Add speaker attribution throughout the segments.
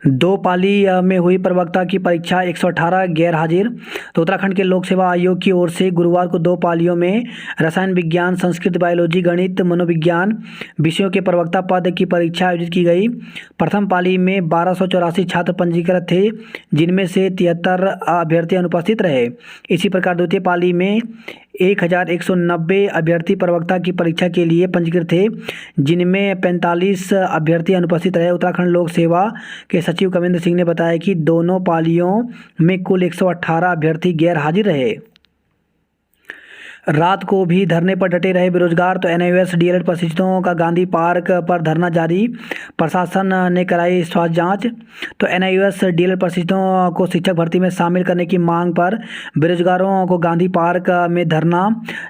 Speaker 1: दो पाली में हुई प्रवक्ता की परीक्षा 118 गैर हाजिर। तो उत्तराखंड के लोक सेवा आयोग की ओर से गुरुवार को दो पालियों में रसायन विज्ञान, संस्कृत, बायोलॉजी, गणित, मनोविज्ञान विषयों के प्रवक्ता पद की परीक्षा आयोजित की गई। प्रथम पाली में 1284 छात्र पंजीकृत थे, जिनमें से 73 अभ्यर्थी अनुपस्थित रहे। इसी प्रकार द्वितीय पाली में 1190 अभ्यर्थी प्रवक्ता की परीक्षा के लिए पंजीकृत थे, जिनमें 45 अभ्यर्थी अनुपस्थित रहे। उत्तराखंड लोक सेवा के सचिव कविंद्र सिंह ने बताया कि दोनों पालियों में कुल 118 अभ्यर्थी गैर हाजिर रहे। रात को भी धरने पर डटे रहे बेरोजगार। तो एनआईओएस डीएलएड प्रशिक्षुओं का गांधी पार्क पर धरना जारी, प्रशासन ने कराई स्वास्थ्य जांच। तो एनआईओएस डीएलएड प्रशिक्षुओं को शिक्षक भर्ती में शामिल करने की मांग पर बेरोजगारों को गांधी पार्क में धरना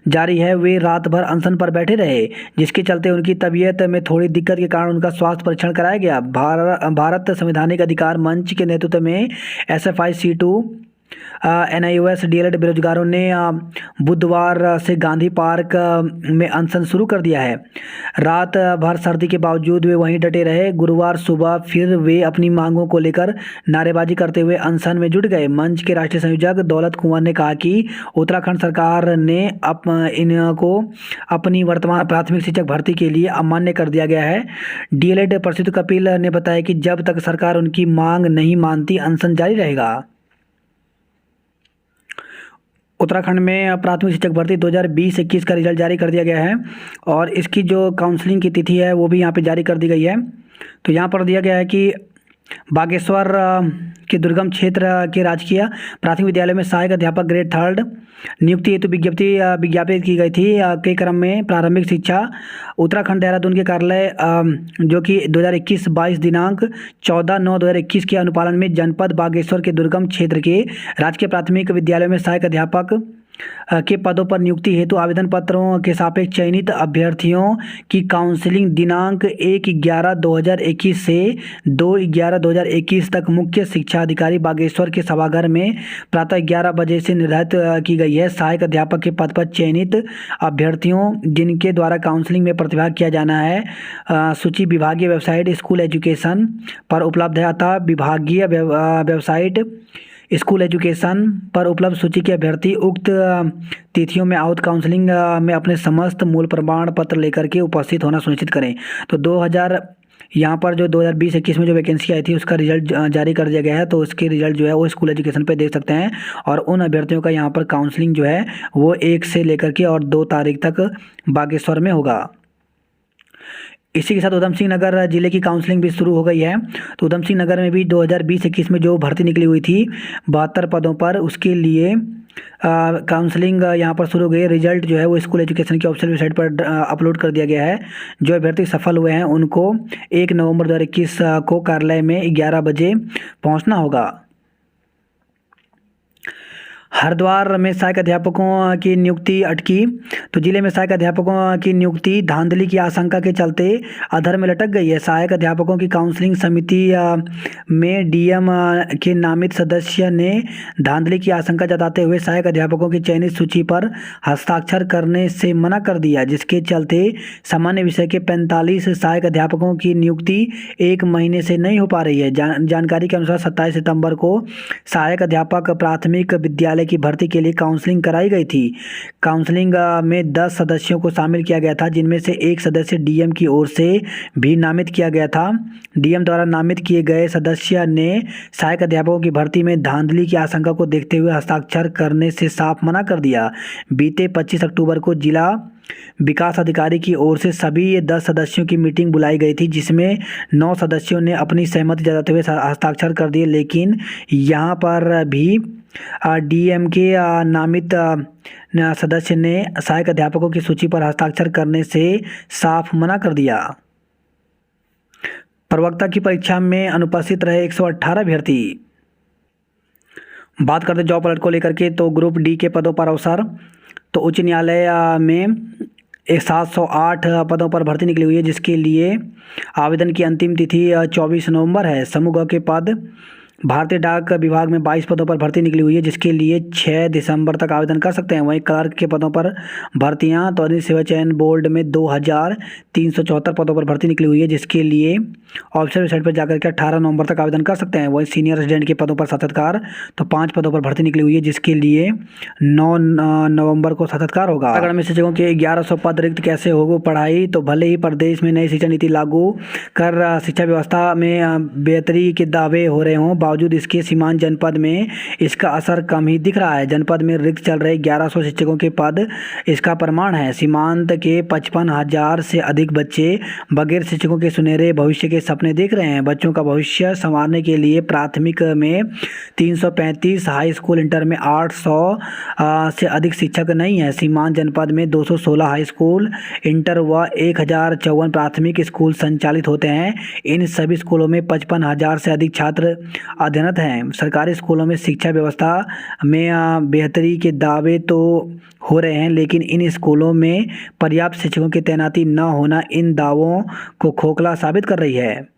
Speaker 1: जारी है। वे रात भर अनशन पर बैठे रहे, जिसके चलते उनकी तबीयत में थोड़ी दिक्कत के कारण उनका स्वास्थ्य परीक्षण कराया गया। भारत संवैधानिक अधिकार मंच के नेतृत्व में एसएफआई सीटू एनआईओएस डीएलएड बेरोजगारों ने बुधवार से गांधी पार्क में अनशन शुरू कर दिया है। रात भर सर्दी के बावजूद वे वहीं डटे रहे। गुरुवार सुबह फिर वे अपनी मांगों को लेकर नारेबाजी करते हुए अनशन में जुट गए। मंच के राष्ट्रीय संयोजक दौलत कुंवर ने कहा कि उत्तराखंड सरकार ने इनको अपनी वर्तमान प्राथमिक शिक्षक भर्ती के लिए अमान्य कर दिया गया है। डीएलएड प्रशिक्षु कपिल ने बताया कि जब तक सरकार उनकी मांग नहीं मानती, अनशन जारी रहेगा। उत्तराखंड में प्राथमिक शिक्षक भर्ती 2020-21 का रिजल्ट जारी कर दिया गया है और इसकी जो काउंसलिंग की तिथि है वो भी यहाँ पे जारी कर दी गई है। तो यहाँ पर दिया गया है कि बागेश्वर के दुर्गम क्षेत्र के राजकीय प्राथमिक विद्यालय में सहायक अध्यापक ग्रेड 3 नियुक्ति हेतु विज्ञप्ति विज्ञापित की गई थी। के क्रम में प्रारंभिक शिक्षा उत्तराखंड देहरादून के कार्यालय जो कि 2021-22 दिनांक 14/9/2021 के अनुपालन में जनपद बागेश्वर के दुर्गम क्षेत्र के राजकीय प्राथमिक विद्यालय में सहायक अध्यापक के पदों पर नियुक्ति हेतु आवेदन पत्रों के सापेक्ष चयनित अभ्यर्थियों की काउंसलिंग दिनांक 1/11/2021 से 2/11/2021 तक मुख्य शिक्षा अधिकारी बागेश्वर के सभागार में प्रातः 11 बजे से निर्धारित की गई है। सहायक अध्यापक के पद पर चयनित अभ्यर्थियों जिनके द्वारा काउंसलिंग में प्रतिभाग किया जाना है, सूची विभागीय वेबसाइट स्कूल एजुकेशन पर उपलब्ध है। अतः विभागीय वेबसाइट स्कूल एजुकेशन पर उपलब्ध सूची के अभ्यर्थी उक्त तिथियों में आउट काउंसलिंग में अपने समस्त मूल प्रमाण पत्र लेकर के उपस्थित होना सुनिश्चित करें। तो 2000 यहाँ पर जो 2020-21 में जो वैकेंसी आई थी उसका रिजल्ट जारी कर दिया गया है। तो उसके रिजल्ट जो है वो स्कूल एजुकेशन पे देख सकते हैं और उन अभ्यर्थियों का यहाँ पर काउंसलिंग जो है वो 1 से लेकर के और 2 तारीख तक बागेश्वर में होगा। इसी के साथ उधम सिंह नगर जिले की काउंसलिंग भी शुरू हो गई है। तो उधम सिंह नगर में भी 2020-21 में जो भर्ती निकली हुई थी 72 पदों पर, उसके लिए काउंसलिंग यहाँ पर शुरू हो गई है। रिजल्ट जो है वो स्कूल एजुकेशन की ऑफिशियल वेबसाइट पर अपलोड कर दिया गया है। जो अभ्यर्थी सफल हुए हैं उनको 1 नवंबर 2021 को कार्यालय में 11 बजे पहुँचना होगा। हरिद्वार में सहायक अध्यापकों की नियुक्ति अटकी। तो जिले में सहायक अध्यापकों की नियुक्ति धांधली की आशंका के चलते अधर में लटक गई है। सहायक अध्यापकों की काउंसलिंग समिति में डीएम के नामित सदस्य ने धांधली की आशंका जताते हुए सहायक अध्यापकों की चयनित सूची पर हस्ताक्षर करने से मना कर दिया, जिसके चलते सामान्य विषय के 45 सहायक अध्यापकों की नियुक्ति 1 महीने से नहीं हो पा रही है। जानकारी के अनुसार 27 सितंबर को सहायक अध्यापक प्राथमिक विद्यालय की भर्ती के लिए काउंसलिंग कराई गई थी। काउंसलिंग में 10 सदस्यों को शामिल किया गया था, जिनमें से एक सदस्य डीएम की ओर से भी नामित किया गया था। डीएम द्वारा नामित किए गए सदस्य ने सहायक अध्यापकों की भर्ती में धांधली की आशंका को देखते हुए हस्ताक्षर करने से साफ मना कर दिया। बीते 25 अक्टूबर को जिला विकास अधिकारी की ओर से सभी 10 सदस्यों की मीटिंग बुलाई गई थी, जिसमें 9 सदस्यों ने अपनी सहमति जताते हुए हस्ताक्षर कर दिए। लेकिन यहाँ पर भी डीएम के नामित सदस्य ने सहायक अध्यापकों की सूची पर हस्ताक्षर करने से साफ मना कर दिया। प्रवक्ता की परीक्षा में अनुपस्थित रहे 118 अभ्यर्थी। बात करते जॉब अलर्ट को लेकर के, तो ग्रुप डी के पदों पर अवसर। तो उच्च न्यायालय में 708 पदों पर भर्ती निकली हुई है, जिसके लिए आवेदन की अंतिम तिथि 24 नवंबर है। समूह ग के पद भारतीय डाक विभाग में 22 पदों पर भर्ती निकली हुई है, जिसके लिए 6 दिसंबर तक आवेदन कर सकते हैं। वहीं क्लर्क के पदों पर भर्तियां त्वरित सेवा चयन बोर्ड में 2374 पदों पर भर्ती निकली हुई है, जिसके लिए ऑफिशियल वेबसाइट पर जाकर के 18 नवंबर तक आवेदन कर सकते हैं। वहीं सीनियर रेजिडेंट के पदों पर साक्षात्कार तो 5 पदों पर भर्ती निकली हुई है, जिसके लिए 9 नवंबर को साक्षात्कार होगा। अगर में शिक्षकों के 1100 पद रिक्त कैसे होगी पढ़ाई, तो भले ही प्रदेश में नई शिक्षा नीति लागू कर शिक्षा व्यवस्था में बेहतरी के दावे हो रहे हों, बावजूद इसके सीमांत जनपद में इसका असर कम ही दिख रहा है। जनपद में रिक्त चल रहे 1100 शिक्षकों के पद इसका प्रमाण है। सीमांत के 55,000 से अधिक बच्चे बगैर शिक्षकों के सुनहरे भविष्य के सपने देख रहे हैं। बच्चों का भविष्य संवारने के लिए प्राथमिक में 335, हाई स्कूल इंटर में 800 से अधिक शिक्षक नहीं है। सीमांत जनपद में 216 हाई स्कूल इंटर व 1054 प्राथमिक स्कूल संचालित होते हैं। इन सभी स्कूलों में 55,000 से अधिक छात्र अध्ययनरत हैं। सरकारी स्कूलों में शिक्षा व्यवस्था में बेहतरी के दावे तो हो रहे हैं, लेकिन इन स्कूलों में पर्याप्त शिक्षकों की तैनाती न होना इन दावों को खोखला साबित कर रही है।